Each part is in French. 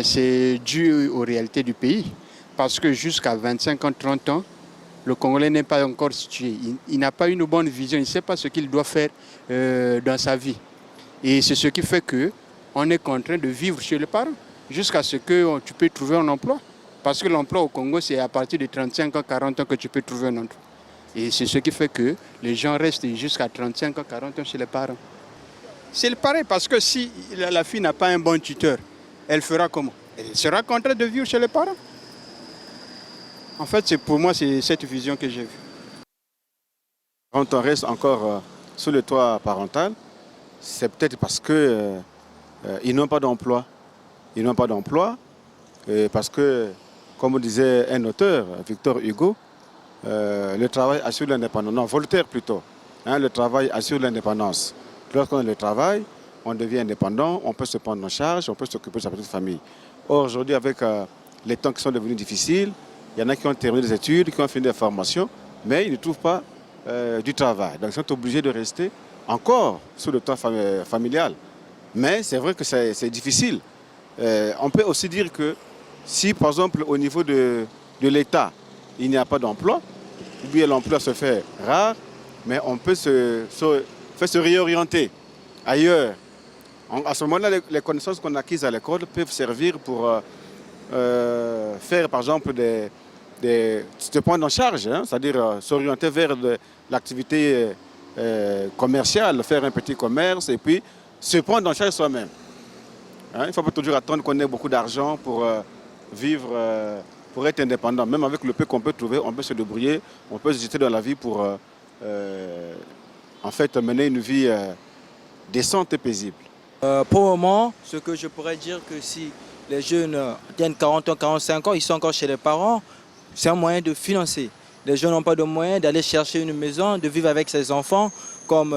c'est dû aux réalités du pays. Parce que jusqu'à 25 ans, 30 ans, le Congolais n'est pas encore situé. Il n'a pas une bonne vision, il ne sait pas ce qu'il doit faire dans sa vie. Et c'est ce qui fait qu'on est contraint de vivre chez les parents jusqu'à ce que tu peux trouver un emploi. Parce que l'emploi au Congo, c'est à partir de 35 ans, 40 ans que tu peux trouver un emploi. Et c'est ce qui fait que les gens restent jusqu'à 35 ans, 40 ans chez les parents. C'est pareil parce que si la fille n'a pas un bon tuteur, elle fera comment? Elle sera contrainte de vivre chez les parents. En fait, pour moi, c'est cette vision que j'ai vue. Quand on reste encore sous le toit parental, c'est peut-être parce qu'ils n'ont pas d'emploi. Ils n'ont pas d'emploi parce que, comme disait un auteur, Victor Hugo, le travail assure l'indépendance. Non, Voltaire plutôt. Hein, le travail assure l'indépendance. Lorsqu'on a le travail, on devient indépendant, on peut se prendre en charge, on peut s'occuper de sa petite famille. Or, aujourd'hui, avec les temps qui sont devenus difficiles, il y en a qui ont terminé des études, qui ont fini des formations, mais ils ne trouvent pas du travail. Donc, ils sont obligés de rester encore sous le toit familial. Mais c'est vrai que c'est difficile. On peut aussi dire que si, par exemple, au niveau de l'État, il n'y a pas d'emploi, ou bien l'emploi se fait rare, mais on peut se réorienter ailleurs. À ce moment-là, les connaissances qu'on a acquises à l'école peuvent servir pour faire, par exemple, se prendre en charge, hein, c'est-à-dire s'orienter vers l'activité commerciale, faire un petit commerce et puis se prendre en charge soi-même. Hein, il ne faut pas toujours attendre qu'on ait beaucoup d'argent pour vivre, pour être indépendant. Même avec le peu qu'on peut trouver, on peut se débrouiller, on peut se jeter dans la vie pour en fait mener une vie décente et paisible. Pour le moment, ce que je pourrais dire que si les jeunes tiennent 40 ans, 45 ans, ils sont encore chez les parents, c'est un moyen de financer. Les jeunes n'ont pas de moyens d'aller chercher une maison, de vivre avec ses enfants, comme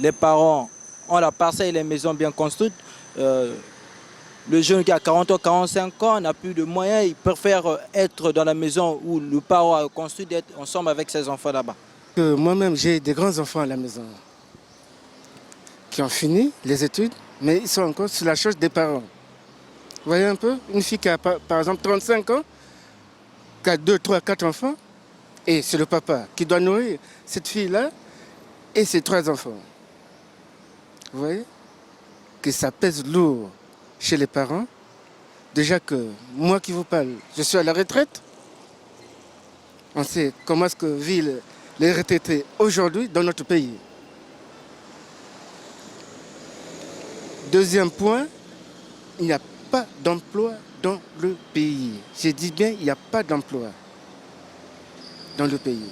les parents ont la parcelle et les maisons bien construites. Le jeune qui a 40 ans, 45 ans n'a plus de moyens, il préfère être dans la maison où le parent a construit, d'être ensemble avec ses enfants là-bas. Moi-même, j'ai des grands-enfants à la maison qui ont fini les études, mais ils sont encore sous la charge des parents. Vous voyez un peu, une fille qui a par exemple 35 ans, qui a 2, 3, 4 enfants, et c'est le papa qui doit nourrir cette fille-là et ses 3 enfants. Vous voyez que ça pèse lourd chez les parents. Déjà que moi qui vous parle, je suis à la retraite. On sait comment est-ce que vivent les retraités aujourd'hui dans notre pays. Deuxième point, il n'y a pas d'emploi dans le pays. Je dis bien, il n'y a pas d'emploi dans le pays.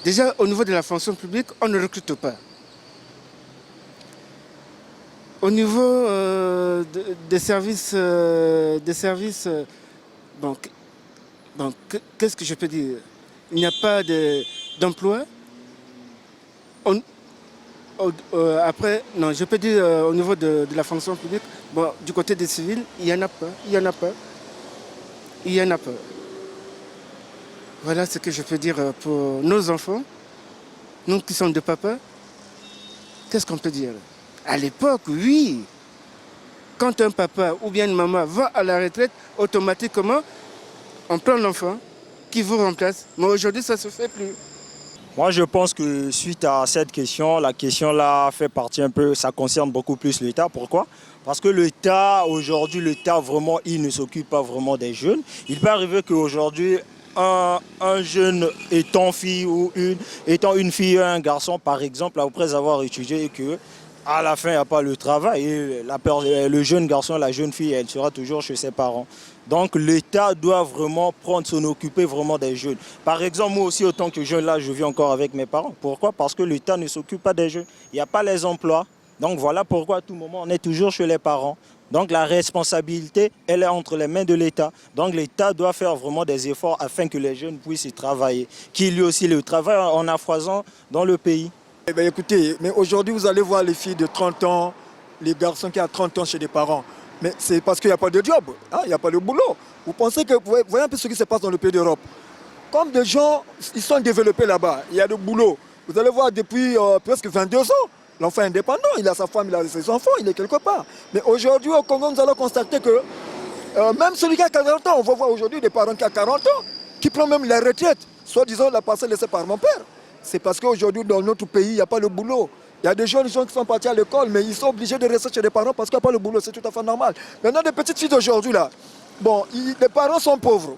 Déjà, au niveau de la fonction publique, on ne recrute pas. Au niveau des services, qu'est-ce que je peux dire? Il n'y a pas d'emploi. Après, non, je peux dire au niveau de la fonction publique, bon, du côté des civils, il n'y en a pas, il n'y en a pas. Il n'y en a pas. Voilà ce que je peux dire pour nos enfants, nous qui sommes de papa. Qu'est-ce qu'on peut dire? À l'époque, oui. Quand un papa ou bien une maman va à la retraite, automatiquement, on prend l'enfant qui vous remplace. Mais aujourd'hui, ça ne se fait plus. Moi, je pense que suite à cette question, la question là fait partie un peu, ça concerne beaucoup plus l'État. Pourquoi? Parce que l'État, aujourd'hui, l'État vraiment, il ne s'occupe pas vraiment des jeunes. Il peut arriver qu'aujourd'hui, un jeune étant une fille ou un garçon, par exemple, après avoir étudié et que à la fin, il n'y a pas le travail. Et le jeune garçon, la jeune fille, elle sera toujours chez ses parents. Donc l'État doit vraiment s'en occuper vraiment des jeunes. Par exemple, moi aussi, autant que jeune, là, je vis encore avec mes parents. Pourquoi? Parce que l'État ne s'occupe pas des jeunes. Il n'y a pas les emplois. Donc voilà pourquoi à tout moment, on est toujours chez les parents. Donc la responsabilité, elle est entre les mains de l'État. Donc l'État doit faire vraiment des efforts afin que les jeunes puissent y travailler. Qu'il y ait aussi le travail en affoisant dans le pays. Eh bien, écoutez, mais aujourd'hui, vous allez voir les filles de 30 ans, les garçons qui ont 30 ans chez des parents. Mais c'est parce qu'il n'y a pas de job, hein, il n'y a pas de boulot. Vous pensez que, vous voyez un peu ce qui se passe dans le pays d'Europe. Comme des gens, ils sont développés là-bas, il y a du boulot. Vous allez voir depuis presque 22 ans, l'enfant est indépendant, il a sa femme, il a ses enfants, il est quelque part. Mais aujourd'hui, au Congo, nous allons constater que Même celui qui a 40 ans, on va voir aujourd'hui des parents qui ont 40 ans, qui prennent même la retraite, soi-disant la parcelle laissée par mon père. C'est parce qu'aujourd'hui, dans notre pays, il n'y a pas le boulot. Il y a des jeunes gens qui sont partis à l'école, mais ils sont obligés de rester chez les parents parce qu'il n'y a pas le boulot. C'est tout à fait normal. Maintenant, des petites filles d'aujourd'hui, là, bon, les parents sont pauvres.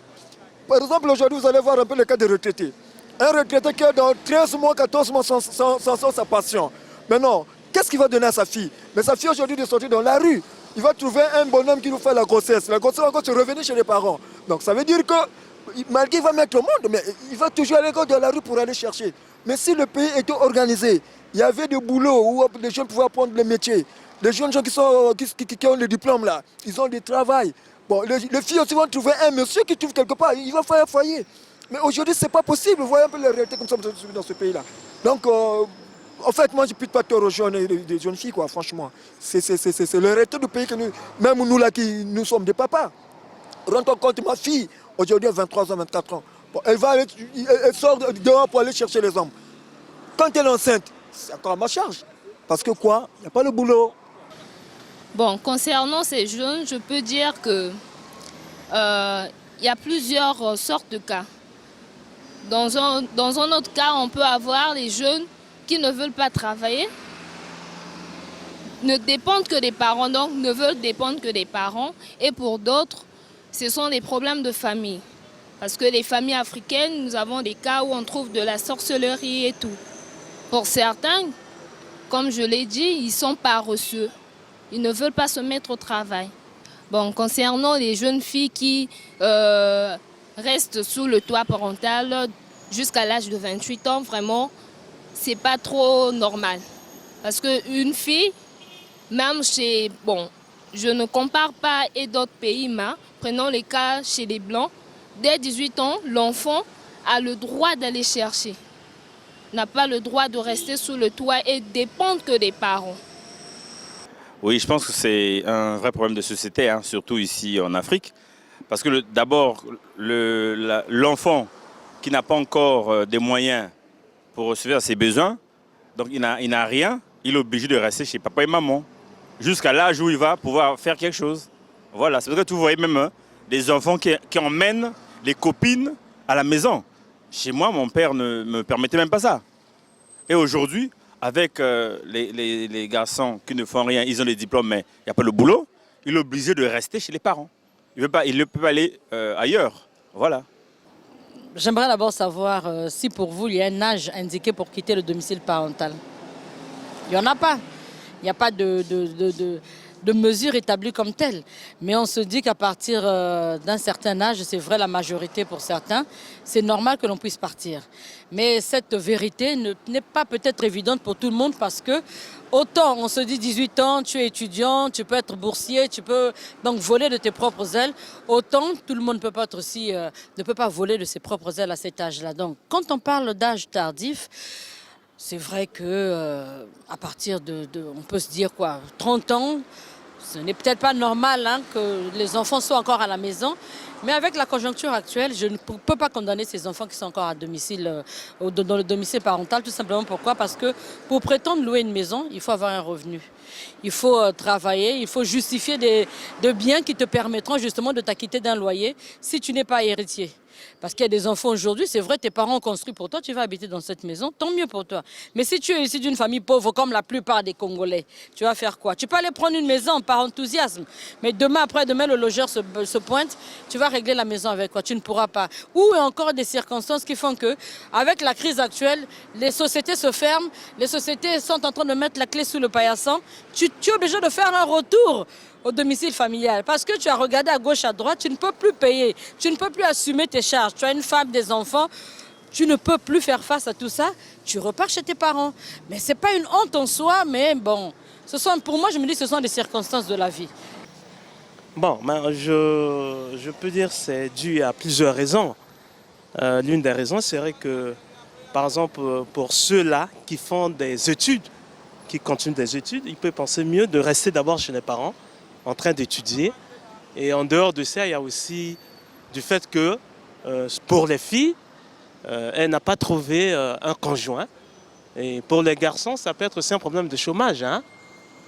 Par exemple, aujourd'hui, vous allez voir un peu le cas des retraités. Un retraité qui est dans 13 mois, 14 mois sans sa passion. Maintenant, qu'est-ce qu'il va donner à sa fille? Mais sa fille, aujourd'hui, de sortir dans la rue. Il va trouver un bonhomme qui nous fait la grossesse. La grossesse va encore se revenir chez les parents. Donc ça veut dire que, malgré qu'il va mettre au monde, mais il va toujours aller dans la rue pour aller chercher. Mais si le pays était organisé, il y avait des boulots où les jeunes pouvaient apprendre le métier. Les jeunes gens qui ont le diplôme là, ils ont du travail. Bon, les filles aussi vont trouver un monsieur qui trouve quelque part, il va faire un foyer. Mais aujourd'hui, ce n'est pas possible. Vous voyez un peu la réalité comme ça dans ce pays-là. Donc, en fait, moi, je ne pique pas tort aux jeunes, des jeunes filles, quoi, franchement. C'est le réalité du pays que nous, même nous là, qui nous sommes des papas. Rends-toi compte, ma fille, aujourd'hui, elle a 23 ans, 24 ans. Bon, elle sort dehors pour aller chercher les hommes. Quand elle est enceinte, c'est encore à ma charge. Parce que quoi? Il n'y a pas le boulot. Bon, concernant ces jeunes, je peux dire que y a plusieurs sortes de cas. Dans un autre cas, on peut avoir les jeunes qui ne veulent pas travailler, ne dépendent que des parents, donc ne veulent dépendre que des parents. Et pour d'autres, ce sont des problèmes de famille. Parce que les familles africaines, nous avons des cas où on trouve de la sorcellerie et tout. Pour certains, comme je l'ai dit, ils sont paresseux. Ils ne veulent pas se mettre au travail. Bon, concernant les jeunes filles qui restent sous le toit parental jusqu'à l'âge de 28 ans, vraiment, c'est pas trop normal. Parce qu'une fille, même chez... Bon, je ne compare pas et d'autres pays, mais prenons les cas chez les Blancs. Dès 18 ans, l'enfant a le droit d'aller chercher. N'a pas le droit de rester sous le toit et dépendre que des parents. Oui, je pense que c'est un vrai problème de société, hein, surtout ici en Afrique. Parce que d'abord, l'enfant qui n'a pas encore des moyens pour recevoir ses besoins, donc il n'a rien, il est obligé de rester chez papa et maman, jusqu'à l'âge où il va pouvoir faire quelque chose. Voilà, c'est parce que vous voyez même des enfants qui emmènent les copines à la maison. Chez moi, mon père ne me permettait même pas ça. Et aujourd'hui, avec les garçons qui ne font rien, ils ont les diplômes, mais il n'y a pas le boulot, il est obligé de rester chez les parents. Il ne peut pas aller ailleurs. Voilà. J'aimerais d'abord savoir si pour vous, il y a un âge indiqué pour quitter le domicile parental. Il n'y en a pas. Il n'y a pas de mesure établie comme telle. Mais on se dit qu'à partir d'un certain âge, c'est vrai la majorité pour certains, c'est normal que l'on puisse partir. Mais cette vérité n'est pas peut-être évidente pour tout le monde parce que autant on se dit 18 ans, tu es étudiant, tu peux être boursier, tu peux donc voler de tes propres ailes, autant tout le monde ne peut pas être aussi, ne peut pas voler de ses propres ailes à cet âge-là. Donc quand on parle d'âge tardif, c'est vrai que à partir on peut se dire quoi, 30 ans, ce n'est peut-être pas normal hein, que les enfants soient encore à la maison, mais avec la conjoncture actuelle, je ne peux pas condamner ces enfants qui sont encore à domicile, dans le domicile parental, tout simplement pourquoi? Parce que pour prétendre louer une maison, il faut avoir un revenu. Il faut travailler, il faut justifier de biens qui te permettront justement de t'acquitter d'un loyer si tu n'es pas héritier. Parce qu'il y a des enfants aujourd'hui, c'est vrai, tes parents ont construit pour toi, tu vas habiter dans cette maison, tant mieux pour toi. Mais si tu es issu d'une famille pauvre, comme la plupart des Congolais, tu vas faire quoi? Tu peux aller prendre une maison par enthousiasme, mais demain, après-demain, le logeur se pointe, tu vas régler la maison avec quoi? Tu ne pourras pas. Ou il y a encore des circonstances qui font que, avec la crise actuelle, les sociétés se ferment, les sociétés sont en train de mettre la clé sous le paillasson. Tu es obligé de faire un retour au domicile familial. Parce que tu as regardé à gauche, à droite, tu ne peux plus payer, tu ne peux plus assumer tes charges. Tu as une femme, des enfants, tu ne peux plus faire face à tout ça, tu repars chez tes parents. Mais ce n'est pas une honte en soi, mais bon, pour moi, je me dis que ce sont des circonstances de la vie. Bon, ben, je peux dire que c'est dû à plusieurs raisons. L'une des raisons serait que, par exemple, pour ceux-là qui font des études, qui continuent des études, ils peuvent penser mieux de rester d'abord chez les parents, en train d'étudier. Et en dehors de ça, il y a aussi du fait que pour les filles, elle n'a pas trouvé un conjoint. Et pour les garçons, ça peut être aussi un problème de chômage.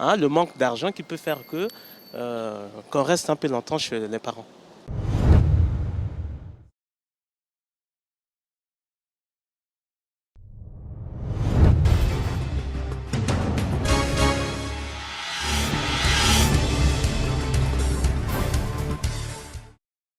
Le manque d'argent qui peut faire que qu'on reste un peu longtemps chez les parents.